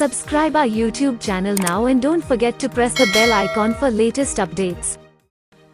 Subscribe our YouTube channel now and don't forget to press the bell icon for latest updates.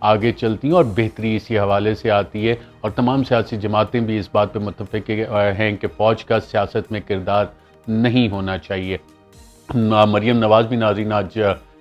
آگے چلتی ہیں اور بہتری اسی حوالے سے آتی ہے، اور تمام سیاسی جماعتیں بھی اس بات پہ متفق ہیں کہ فوج کا سیاست میں کردار نہیں ہونا چاہیے۔ مریم نواز بھی ناظرین آج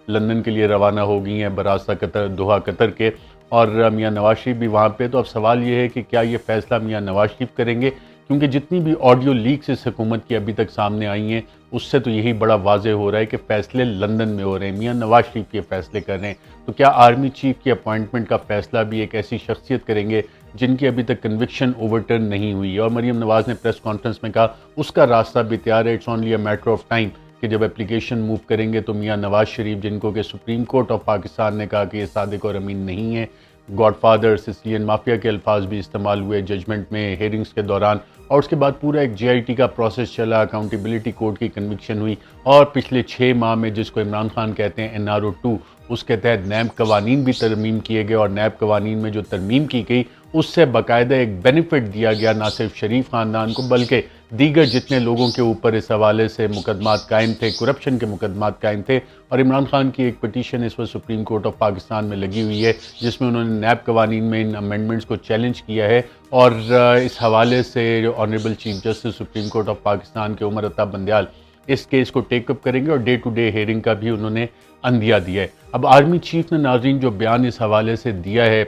لندن کے لیے روانہ ہو گئی ہیں براستہ قطر، دوحہ قطر کے، اور میاں نواز شریف بھی وہاں پہ۔ تو اب سوال یہ ہے کہ کیا یہ فیصلہ میاں نواز شریف کریں گے، کیونکہ جتنی بھی آڈیو لیکس اس حکومت کی ابھی تک سامنے آئی ہیں اس سے تو یہی بڑا واضح ہو رہا ہے کہ فیصلے لندن میں ہو رہے ہیں، میاں نواز شریف یہ فیصلے کر رہے ہیں۔ تو کیا آرمی چیف کی اپوائنٹمنٹ کا فیصلہ بھی ایک ایسی شخصیت کریں گے جن کی ابھی تک کنوکشن اوورٹرن نہیں ہوئی ہے؟ اور مریم نواز نے پریس کانفرنس میں کہا اس کا راستہ بھی تیار ہے، it's only a matter of time, کہ جب اپلیکیشن موو کریں گے تو میاں نواز شریف، جن کو کہ سپریم کورٹ آف پاکستان نے کہا کہ یہ صادق اور امین نہیں ہے، گاڈ فادر، سسلین مافیا کے الفاظ بھی استعمال ہوئے ججمنٹ میں، ہیئرنگز کے دوران، اور اس کے بعد پورا ایک جے آئی ٹی کا پروسیس چلا، اکاؤنٹیبلٹی کورٹ کی کنوکشن ہوئی، اور پچھلے 6 ماہ میں جس کو عمران خان کہتے ہیں NRO 2، اس کے تحت نیب قوانین بھی ترمیم کیے گئے، اور نیب قوانین میں جو ترمیم کی گئی اس سے باقاعدہ ایک بینیفٹ دیا گیا نہ صرف شریف خاندان کو بلکہ دیگر جتنے لوگوں کے اوپر اس حوالے سے مقدمات قائم تھے، کرپشن کے مقدمات قائم تھے۔ اور عمران خان کی ایک پٹیشن اس وقت سپریم کورٹ آف پاکستان میں لگی ہوئی ہے جس میں انہوں نے نیب قوانین میں ان امینڈمنٹس کو چیلنج کیا ہے، اور اس حوالے سے جو honourable chief justice supreme court of Pakistan کے عمر عطا بندیال اس کیس کو ٹیک اپ کریں گے، اور ڈے ٹو ڈے ہیئرنگ کا بھی انہوں نے عندیہ دیا ہے۔ اب آرمی چیف نے ناظرین جو بیان اس حوالے سے دیا ہے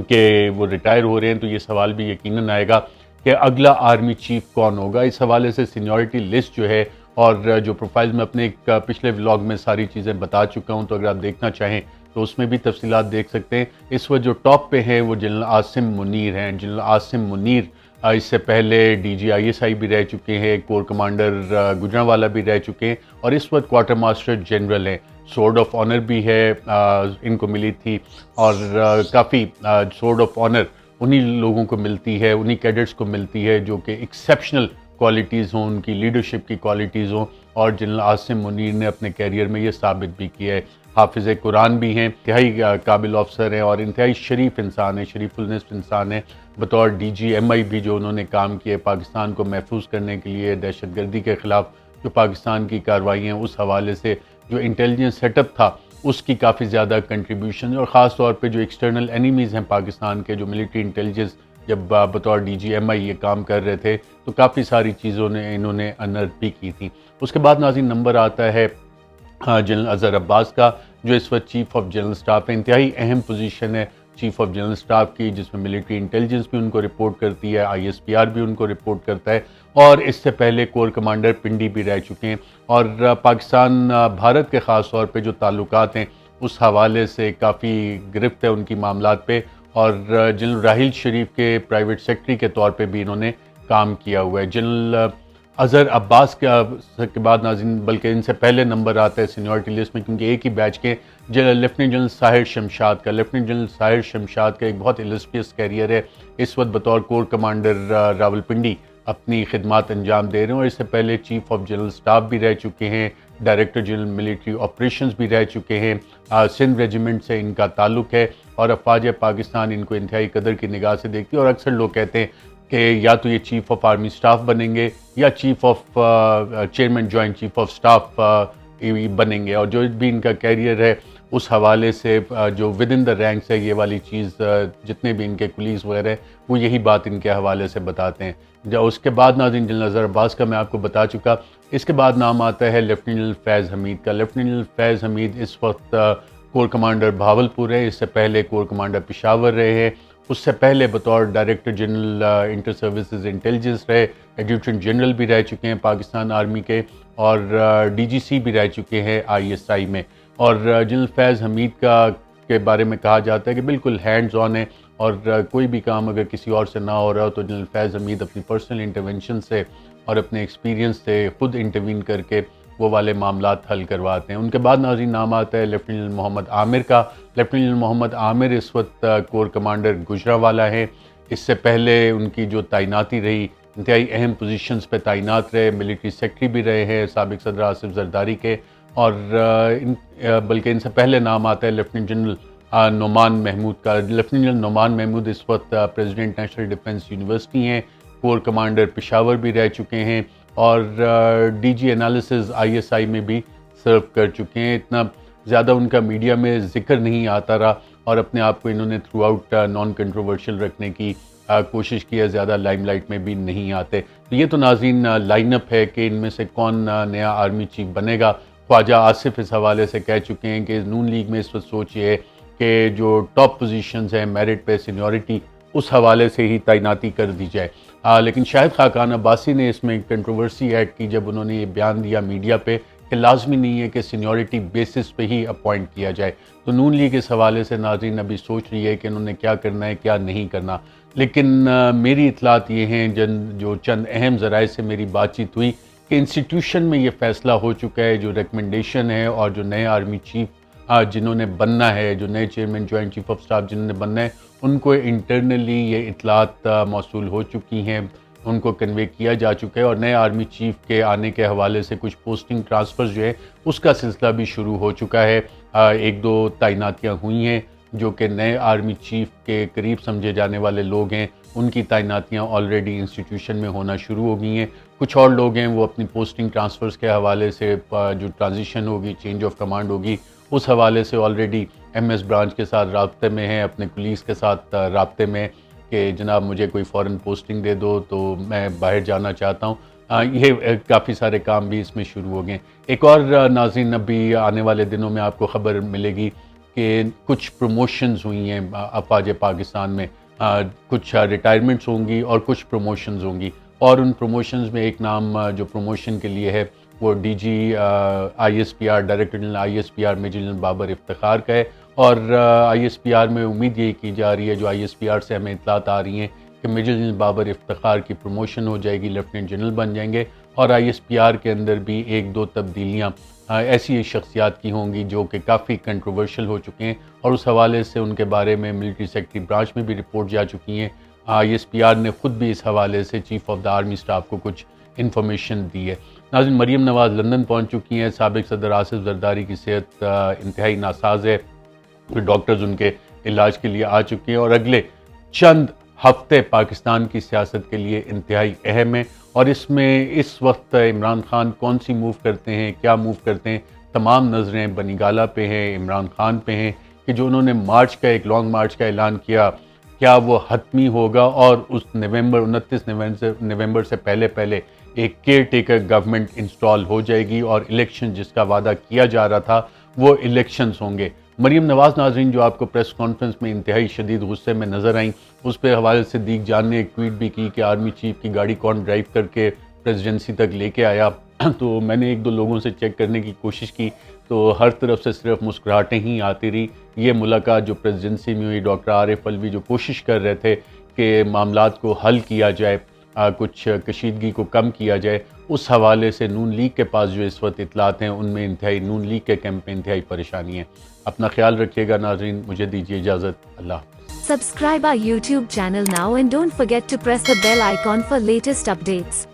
کہ وہ ریٹائر ہو رہے ہیں، تو یہ سوال بھی یقیناً آئے گا کہ اگلا آرمی چیف کون ہوگا۔ اس حوالے سے سینیورٹی لسٹ جو ہے، اور جو پروفائل میں اپنے ایک پچھلے ولاگ میں ساری چیزیں بتا چکا ہوں، تو اگر آپ دیکھنا چاہیں تو اس میں بھی تفصیلات دیکھ سکتے ہیں۔ اس وقت جو ٹاپ پہ ہیں وہ جنرل عاصم منیر ہیں۔ جنرل عاصم منیر اس سے پہلے DGISI بھی رہ چکے ہیں، کور کمانڈر گجرانوالہ بھی رہ چکے ہیں، اور اس وقت کوارٹر ماسٹر جنرل ہیں۔ سورڈ آف آنر بھی ہے ان کو ملی تھی، اور کافی سورڈ آف آنر انہی لوگوں کو ملتی ہے، انہی کیڈٹس کو ملتی ہے جو کہ ایکسیپشنل کوالٹیز ہوں، ان کی لیڈرشپ کی کوالٹیز ہوں، اور جنرل عاصم منیر نے اپنے کیریئر میں یہ ثابت بھی کیا ہے۔ حافظ قرآن بھی ہیں، انتہائی قابل افسر ہیں اور انتہائی شریف انسان ہیں، شریف النصف انسان ہیں۔ بطور DGMI بھی جو انہوں نے کام کیے پاکستان کو محفوظ کرنے کے لیے، دہشت گردی کے خلاف جو پاکستان کی کارروائیاں اس حوالے سے جو انٹیلیجنس سیٹ اپ تھا اس کی کافی زیادہ کنٹریبیوشن، اور خاص طور پہ جو ایکسٹرنل اینیمیز ہیں پاکستان کے، جو ملٹری انٹیلیجنس جب بطور DGMI یہ کام کر رہے تھے تو کافی ساری چیزوں نے انہوں نے انرتھ بھی کی تھی۔ اس کے بعد ناظرین نمبر آتا ہے جنرل اظہر عباس کا، جو اس وقت چیف آف جنرل اسٹاف ہے۔ انتہائی اہم پوزیشن ہے چیف آف جنرل اسٹاف کی، جس میں ملٹری انٹیلیجنس بھی ان کو رپورٹ کرتی ہے، ISPR بھی ان کو رپورٹ کرتا ہے، اور اس سے پہلے کور کمانڈر پنڈی بھی رہ چکے ہیں۔ اور پاکستان بھارت کے خاص طور پہ جو تعلقات ہیں اس حوالے سے کافی گرفت ہے ان کی معاملات پہ، اور جنرل راحیل شریف کے پرائیویٹ سیکرٹری کے طور پہ بھی انہوں نے کام کیا ہوا ہے۔ جنرل اظہر عباس کے بعد ناظرین، بلکہ ان سے پہلے نمبر آتا ہے سینیورٹی لسٹ میں، کیونکہ ایک ہی بیچ کے لیفٹیننٹ جنرل ساحر شمشاد کا، لیفٹیننٹ جنرل ساحر شمشاد کا ایک بہت السٹریس کیریئر ہے۔ اس وقت بطور کور کمانڈر راولپنڈی اپنی خدمات انجام دے رہے ہیں، اور اس سے پہلے چیف آف جنرل اسٹاف بھی رہ چکے ہیں، ڈائریکٹر جنرل ملٹری آپریشنز بھی رہ چکے ہیں، سندھ ریجیمنٹ سے ان کا تعلق ہے، اور افواج پاکستان ان کو انتہائی قدر کی نگاہ سے دیکھتی ہے، اور اکثر لوگ کہتے ہیں کہ یا تو یہ چیف آف آرمی اسٹاف بنیں گے یا chief of chairman joint chief of staff بنیں گے، اور جو بھی ان کا کیریئر ہے اس حوالے سے جو ود ان دا رینکس ہے یہ والی چیز، جتنے بھی ان کے کولیگز وغیرہ ہیں وہ یہی بات ان کے حوالے سے بتاتے ہیں۔ اس کے بعد ناظرین جنرل اظہر عباس کا میں آپ کو بتا چکا، اس کے بعد نام آتا ہے لیفٹیننٹ جنرل فیض حمید کا۔ لیفٹیننٹ جنرل فیض حمید اس وقت کور کمانڈر بھاولپور ہے، اس سے پہلے کور کمانڈر پشاور رہے ہیں، اس سے پہلے بطور director general inter services intelligence رہے، ایڈجوٹنٹ جنرل بھی رہ چکے ہیں پاکستان آرمی کے، اور DGC بھی رہ چکے ہیں ISI میں۔ اور جنرل فیض حمید کے بارے میں کہا جاتا ہے کہ بالکل ہینڈز آن ہے، اور کوئی بھی کام اگر کسی اور سے نہ ہو رہا ہو تو جنرل فیض حمید اپنی پرسنل انٹرونشن سے اور اپنے ایکسپیرینس سے خود انٹروین کر کے وہ والے معاملات حل کرواتے ہیں۔ ان کے بعد ناظرین نام آتا ہے لیفٹیننٹ جنرل محمد عامر کا۔ لیفٹیننٹ جنرل محمد عامر اس وقت کور کمانڈر گجرانوالہ ہیں۔ اس سے پہلے ان کی جو تعیناتی رہی، انتہائی اہم پوزیشنز پہ تعینات رہے، ملٹری سیکرٹری بھی رہے ہیں سابق صدر آصف زرداری کے، اور بلکہ ان سے پہلے نام آتا ہے لیفٹیننٹ جنرل نعمان محمود کا۔ لیفٹیننٹ جنرل نعمان محمود اس وقت پریزیڈنٹ نیشنل ڈیفنس یونیورسٹی ہیں، کور کمانڈر پشاور بھی رہ چکے ہیں، اور DG انالیسز ISI میں بھی سرو کر چکے ہیں۔ اتنا زیادہ ان کا میڈیا میں ذکر نہیں آتا رہا، اور اپنے آپ کو انہوں نے تھرو آؤٹ نان کنٹروورشل رکھنے کی کوشش کی ہے، زیادہ لائم لائٹ میں بھی نہیں آتے. تو یہ تو ناظرین لائن اپ ہے کہ ان میں سے کون نیا آرمی چیف بنے گا. خواجہ آصف اس حوالے سے کہہ چکے ہیں کہ نون لیگ میں اس وقت سوچ یہ ہے کہ جو ٹاپ پوزیشنز ہیں میرٹ پہ سینیورٹی اس حوالے سے ہی تعیناتی کر دی جائے. لیکن شاہد خاقان عباسی نے اس میں کنٹروورسی ایڈ کی جب انہوں نے یہ بیان دیا میڈیا پہ کہ لازمی نہیں ہے کہ سینیورٹی بیسس پہ ہی اپوائنٹ کیا جائے. تو نون لیگ اس حوالے سے ناظرین ابھی سوچ رہی ہے کہ انہوں نے کیا کرنا ہے کیا نہیں کرنا. لیکن میری اطلاعات یہ ہیں جو چند اہم ذرائع سے میری بات چیت ہوئی کہ انسٹیٹیوشن میں یہ فیصلہ ہو چکا ہے، جو ریکمنڈیشن ہے اور جو نئے آرمی چیف جنہوں نے بننا ہے، جو نئے chairman joint chief of staff جنہوں نے بننا ہے، ان کو انٹرنلی یہ اطلاعات موصول ہو چکی ہیں، ان کو کنوے کیا جا چکا ہے. اور نئے آرمی چیف کے آنے کے حوالے سے کچھ پوسٹنگ ٹرانسفر جو ہے اس کا سلسلہ بھی شروع ہو چکا ہے. ایک دو تعیناتیاں ہوئی ہیں جو کہ نئے آرمی چیف کے قریب سمجھے جانے والے لوگ ہیں، ان کی تعیناتیاں آلریڈی انسٹیٹیوشن میں ہونا شروع ہو گئی ہیں. کچھ اور لوگ ہیں وہ اپنی پوسٹنگ ٹرانسفرز کے حوالے سے جو ٹرانزیشن ہوگی، چینج آف کمانڈ ہوگی، اس حوالے سے آلریڈی ایم ایس برانچ کے ساتھ رابطے میں ہیں، اپنے پولیس کے ساتھ رابطے میں کہ جناب مجھے کوئی فورن پوسٹنگ دے دو تو میں باہر جانا چاہتا ہوں. یہ کافی سارے کام بھی اس میں شروع ہو گئے ہیں. ایک اور ناظرین ابھی آنے والے دنوں میں آپ کو خبر ملے گی کہ کچھ پروموشنز ہوئی ہیں افواج پاکستان میں، کچھ ریٹائرمنٹس ہوں گی اور کچھ پروموشنز ہوں گی. اور ان پروموشنز میں ایک نام جو پروموشن کے لیے ہے وہ D G I S P R, director general I S P R major general Babar Iftikhar کا ہے. اور آئی ایس پی آر میں امید یہی کی جا رہی ہے، جو آئی ایس پی آر سے ہمیں اطلاعات آ رہی ہیں کہ میجر جنرل بابر افتخار کی پروموشن ہو جائے گی، لیفٹیننٹ جنرل بن جائیں گے. اور آئی ایس پی آر کے اندر بھی ایک دو تبدیلیاں ایسی شخصیات کی ہوں گی جو کہ کافی کنٹروورشل ہو چکے ہیں، اور اس حوالے سے ان کے بارے میں ملٹری سیکرٹری برانچ میں بھی رپورٹ جا چکی ہیں. آئی ایس پی آر نے خود بھی اس حوالے سے chief of the army staff کو کچھ انفارمیشن دی ہے. ناظرین مریم نواز لندن پہنچ چکی ہیں. سابق صدر آصف زرداری کی صحت انتہائی ناساز ہے، ڈاکٹرز ان کے علاج کے لیے آ چکے ہیں، اور اگلے چند ہفتے پاکستان کی سیاست کے لیے انتہائی اہم ہیں. اور اس میں اس وقت عمران خان کون سی موو کرتے ہیں، کیا موو کرتے ہیں، تمام نظریں بنی گالہ پہ ہیں، عمران خان پہ ہیں کہ جو انہوں نے مارچ کا ایک لانگ مارچ کا اعلان کیا، کیا وہ حتمی ہوگا اور اس 29 نومبر سے پہلے ایک کیئر ٹیکر گورنمنٹ انسٹال ہو جائے گی اور الیکشن جس کا وعدہ کیا جا رہا تھا وہ الیکشنز ہوں گے. مریم نواز ناظرین جو آپ کو پریس کانفرنس میں انتہائی شدید غصے میں نظر آئیں، اس پہ حوالے سے صدیق جان نے ایک ٹویٹ بھی کی کہ آرمی چیف کی گاڑی کون ڈرائیو کر کے پریزیڈنسی تک لے کے آیا. تو میں نے ایک دو لوگوں سے چیک کرنے کی کوشش کی تو ہر طرف سے صرف مسکراہٹیں ہی آتی رہی. یہ ملاقات جو پریزیڈنسی میں ہوئی، ڈاکٹر عارف الوی جو کوشش کر رہے تھے کہ معاملات کو حل کیا جائے، کچھ کشیدگی کو کم کیا جائے، اس حوالے سے نون لیگ کے پاس جو اس وقت اطلاعات ہیں ان میں انتہائی نون لیگ کے کیمپ میں انتہائی پریشانی ہے. اپنا خیال رکھیے گا ناظرین، مجھے دیجیے اجازت. اللہ حافظ. Subscribe our YouTube channel now and don't forget to press the bell icon for latest updates.